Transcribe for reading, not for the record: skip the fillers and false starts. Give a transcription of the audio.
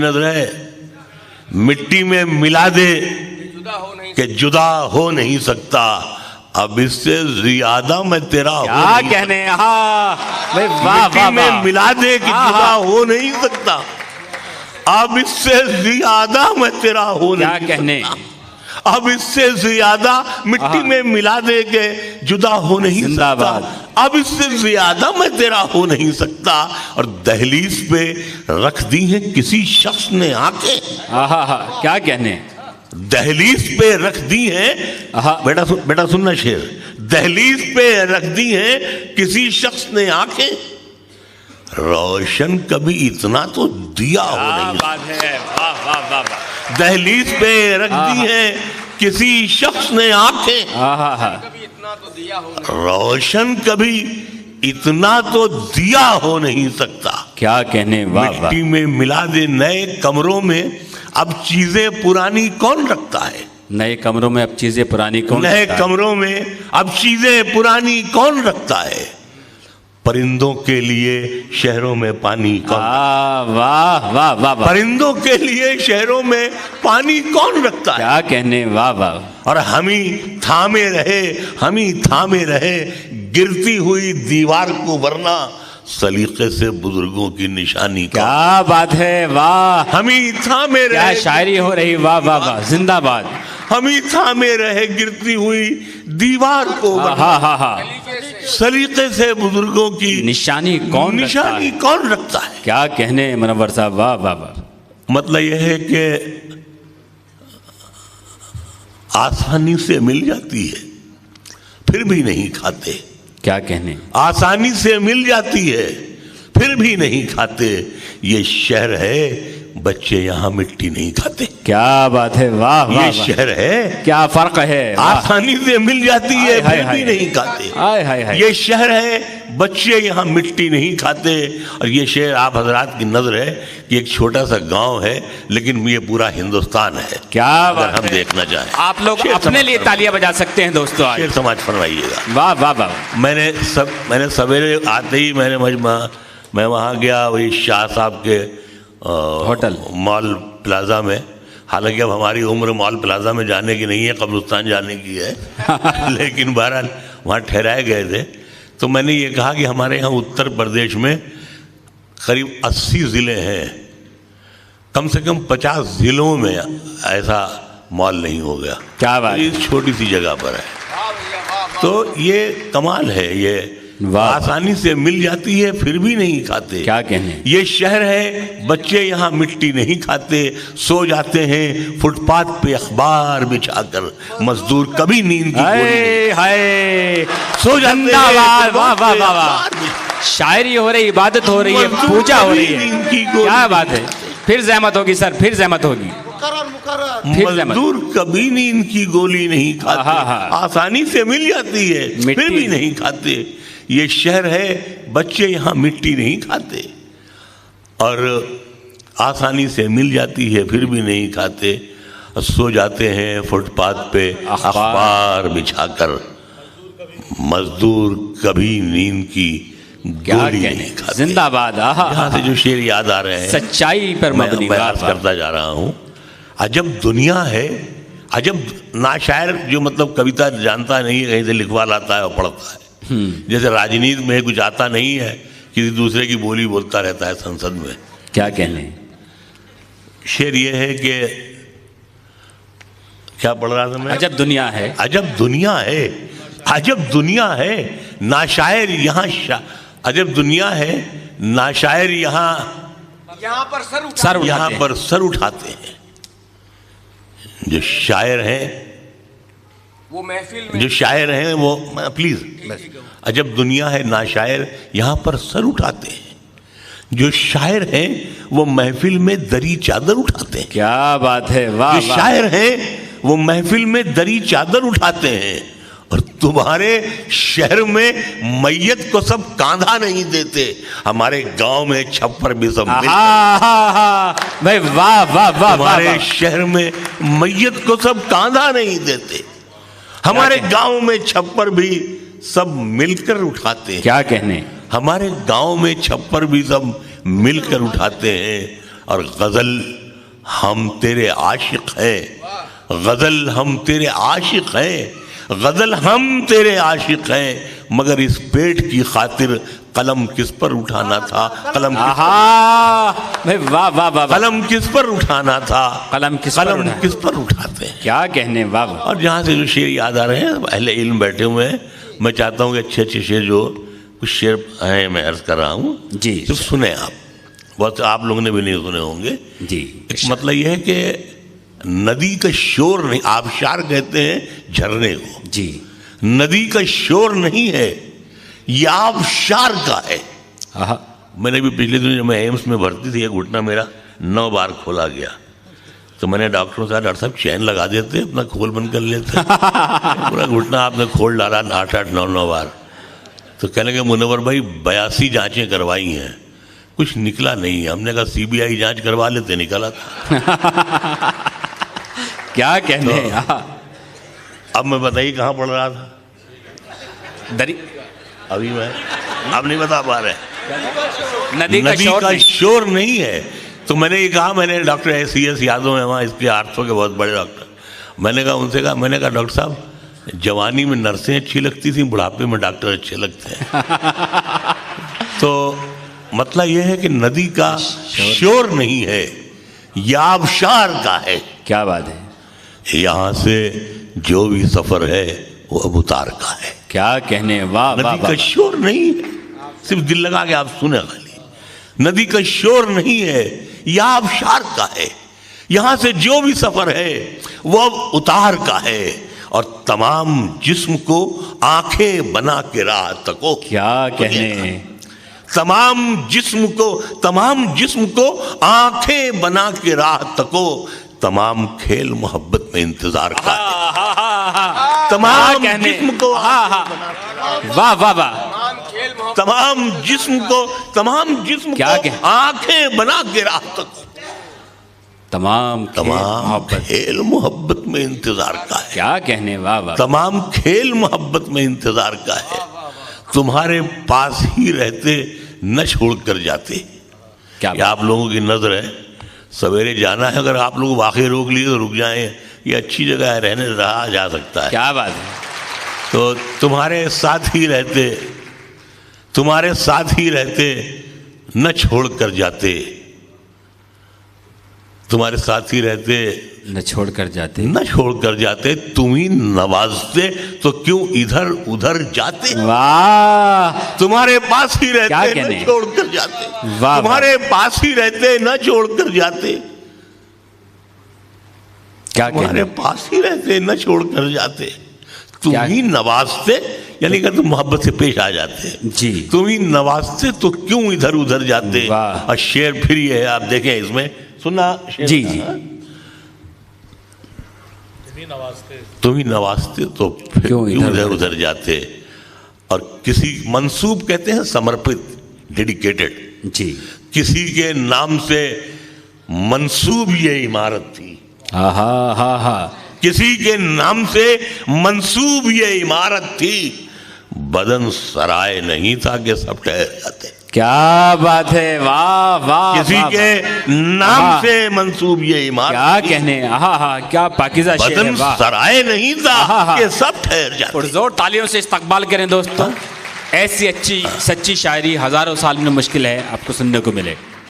नजर है, मिट्टी में मिला दे कि जुदा हो नहीं सकता। अब इससे ज्यादा मैं तेरा क्या कहने, भाई वाह वाह में मिला दे कि जुदा हो नहीं सकता। अब इससे ज्यादा मैं तेरा हो क्या नहीं कहने, अब इससे ज्यादा मिट्टी में मिला दे के जुदा हो नहीं सकता। अब इससे ज्यादा मैं तेरा हो नहीं सकता। और दहलीज पे रख दी है किसी शख्स ने आके, क्या कहने, दहलीज पे रख दी है। बेटा सुनना शेर, दहलीज पे रख दी है किसी शख्स ने आके, रोशन कभी इतना तो दिया हो नहीं। बात है, वाह वाह वाह वाह। दहलीज पे रख दी है किसी शख्स ने आंखें, रोशन कभी इतना तो दिया हो नहीं सकता। क्या कहने, वाह वाह। मिट्टी में मिला दे नए कमरों में, अब चीजें पुरानी कौन रखता है। नए कमरों में अब चीजें पुरानी कौन, नए कमरों में अब चीजें पुरानी कौन रखता है। परिंदों के लिए शहरों में पानी कौन, वाह वाह वाह। परिंदों के लिए शहरों में पानी कौन रखता है। क्या कहने, वाह वाह। और हम ही थामे रहे गिरती हुई दीवार को, वरना सलीके से बुजुर्गों की निशानी। क्या बात है, वाह। हम ही थामे रहे, क्या शायरी हो रही, वाह वाह वाह, जिंदाबाद। हम ही थामे रहे गिरती हुई दीवार को, सलीके से बुजुर्गों की निशानी कौन रखता है। क्या कहने मुनव्वर साहब, वाह वाह वाह। मतलब यह है कि आसानी से मिल जाती है फिर भी नहीं खाते। क्या कहने, आसानी से मिल जाती है फिर भी नहीं खाते। ये शहर है, बच्चे यहाँ मिट्टी नहीं खाते। क्या बात है, वाह वाह। ये शहर है, क्या फर्क है, आसानी से मिल जाती है फिर भी नहीं खाते। ये शहर है, बच्चे यहाँ मिट्टी नहीं खाते। और ये शहर आप हजरात की नजर है कि एक छोटा सा गांव है, लेकिन ये पूरा हिंदुस्तान है। क्या अगर हम देखना चाहें, आप लोग अपने लिए तालियां बजा सकते हैं दोस्तों। शेर समाज फरमाइएगा। वाह वाह वाह। मैंने सवेरे आते ही मैं वहाँ गया, वही शाह साहब के होटल मॉल प्लाजा में। हालांकि अब हमारी उम्र मॉल प्लाजा में जाने की नहीं है, कब्रिस्तान जाने की है। लेकिन बहरहाल वहाँ ठहराए गए थे, तो मैंने ये कहा कि हमारे यहाँ उत्तर प्रदेश में करीब 80 ज़िले हैं, कम से कम 50 ज़िलों में ऐसा मॉल नहीं हो गया। क्या बात, इस छोटी सी जगह पर है। तो ये कमाल है, ये आसानी से मिल जाती है फिर भी नहीं खाते। क्या कहने, ये शहर है, बच्चे यहाँ मिट्टी नहीं खाते, सो जाते हैं फुटपाथ पे अखबार बिछाकर। मजदूर कभी नींद की हाय सो जाते हैं। वाह वाह वाह। शायरी हो रही, इबादत हो रही है, पूजा हो रही है। क्या बात है। फिर जहमत होगी सर, फिर जहमत होगी। मजदूर कभी नींद की गोली नहीं खाते, आसानी से मिल जाती है फिर भी नहीं खाते। ये शहर है, बच्चे यहाँ मिट्टी नहीं खाते, और आसानी से मिल जाती है फिर भी नहीं खाते। सो जाते हैं फुटपाथ पे अखबार बिछाकर। मजदूर कभी नींद की गोली नहीं खाते। जिंदाबाद। यहाँ से जो शेर याद आ रहे हैं, सच्चाई पर मबनी बात करता जा रहा हूँ। अजब दुनिया है, अजब नाशायर जो मतलब कविता जानता नहीं है, कहीं से लिखवा लाता है और पढ़ता है। जैसे राजनीति में कुछ आता नहीं है, किसी दूसरे की बोली बोलता रहता है संसद में। क्या कहने, शेर ये है कि क्या पढ़ रहा था मैं, अजब दुनिया है, अजब दुनिया है, अजब दुनिया है, नाशायर यहाँ अजब दुनिया है, नाशायर यहाँ पर सर उठाते हैं। जो शायर हैं, वो महफिल में, जो शायर हैं वो, प्लीज, अजब दुनिया है, नाशायर यहाँ पर सर उठाते हैं। जो शायर हैं वो महफिल में दरी चादर उठाते हैं। क्या बात है, वाह। जो शायर हैं वो महफिल में दरी चादर उठाते हैं, और तुम्हारे शहर में मैयत को सब कांधा नहीं देते। हमारे गांव में छप्पर भी सब भाई वाह वाह वाह। हमारे शहर में मैयत को सब कांधा नहीं देते, हमारे गांव में छप्पर भी सब मिलकर उठाते हैं। क्या कहने, हमारे गांव में छप्पर भी सब मिलकर उठाते हैं। और गजल हम तेरे आशिक हैं, गजल हम तेरे आशिक हैं, गजल हम तेरे आशिक हैं, मगर इस पेट की खातिर कलम किस पर उठाना था, कलम किस भाई वाह वाह वाह, कलम किस पर उठाना था, कलम किस पर उठाते हैं। क्या कहने, वाह वाह। और जहाँ से जो शेर याद आ रहे हैं, अहले इल्म बैठे हुए हैं, मैं चाहता हूँ कि अच्छे अच्छे शेर जो कुछ शेर हैं मैं अर्ज कर रहा हूँ जी, तो सुने आप, बहुत आप लोगों ने भी नहीं सुने होंगे जी। एक मतलब यह है कि नदी का शोर नहीं, आबशार कहते हैं झरने को जी, नदी का शोर नहीं है, ये आबशार का है। मैंने भी पिछले दिनों जब मैं एम्स में भर्ती थी, एक घुटना मेरा 9 बार खोला गया, तो मैंने डॉक्टर से कहा डॉक्टर साहब चैन लगा देते, अपना खोल बंद कर लेते। पूरा घुटना आपने खोल डाला 8-8, 9-9 बार। तो कहने के मुनव्वर भाई 82 जांचें करवाई हैं, कुछ निकला नहीं। हमने कहा CBI जांच करवा लेते, निकला था। क्या कहने। तो, अब मैं बताइए कहाँ पढ़ रहा था, दरी अभी मैं अब नहीं बता पा रहे। नदी का शोर नहीं है। तो मैंने ये कहा, मैंने डॉक्टर CS यादव है वहाँ, इसके आर्थो के बहुत बड़े डॉक्टर, मैंने कहा उनसे कहा, मैंने कहा डॉक्टर साहब जवानी में नर्सें अच्छी लगती थी, बुढ़ापे में डॉक्टर अच्छे लगते हैं। तो मतलब यह है कि नदी का शोर नहीं है, यह आबशार का है। क्या बात है। यहाँ से जो भी सफर है वो अब उतार का है। क्या कहने, वाह वाह। नदी का शोर नहीं है, सिर्फ दिल लगा के आप सुने खाली। नदी का शोर नहीं है, यह आबशार का है। यहाँ से जो भी सफर है वो अब उतार का है, और तमाम जिस्म को आंखें बना के राह तको। क्या कहने। तमाम जिस्म को आंखें बना के राह तको, तमाम खेल मोहब्बत में इंतजार का है। तमाम जिस्म को वाह वाह वाह, तमाम जिस्म को आंखें बना के राह तको, तमाम खेल मोहब्बत में इंतजार का है। क्या कहने, वाह वाह। तमाम खेल मोहब्बत में इंतजार का है, तुम्हारे पास ही रहते न छोड़ कर जाते। क्या आप लोगों की नजर है, सवेरे जाना है, अगर आप लोग वाकई रोक लिए तो रुक जाएं, ये अच्छी जगह है, रहने रहा जा सकता है। क्या बात है। तो तुम्हारे साथ ही रहते न छोड़ कर जाते, तुम्हारे साथ ही रहते न छोड़ कर जाते, तुम ही नवाजते तो क्यों इधर उधर जाते। वाह। तुम्हारे पास ही रहते न छोड़ कर जाते, तुम्हारे पास ही रहते न छोड़ कर जाते, क्या तुम्हारे पास ही रहते न छोड़ कर जाते, तुम ही नवाजते, यानी कि तुम मोहब्बत से पेश आ जाते जी, तुम ही नवाजते तो क्यों इधर उधर जाते। और शेर फिर ये है, आप देखें इसमें, सुनना जी जी। तुम ही नवाजते तो फिर क्यों इधर उधर जाते। और किसी मंसूब कहते हैं समर्पित, डेडिकेटेड जी, किसी के नाम से मंसूब ये इमारत थी। किसी के नाम से मंसूब ये इमारत थी, बदन सराय नहीं था कि सब ठहर जाते। क्या बात है, वाह वाह। किसी के नाम से मंसूब ये इमारत, क्या कहने, क्या पाकीज़ा शेर है। बदन सराय नहीं था कि सब ठहर जाते। पुरजोर तालियों से इस्तकबाल करें दोस्तों। ऐसी अच्छी सच्ची शायरी हजारों साल में मुश्किल है आपको सुनने को मिले।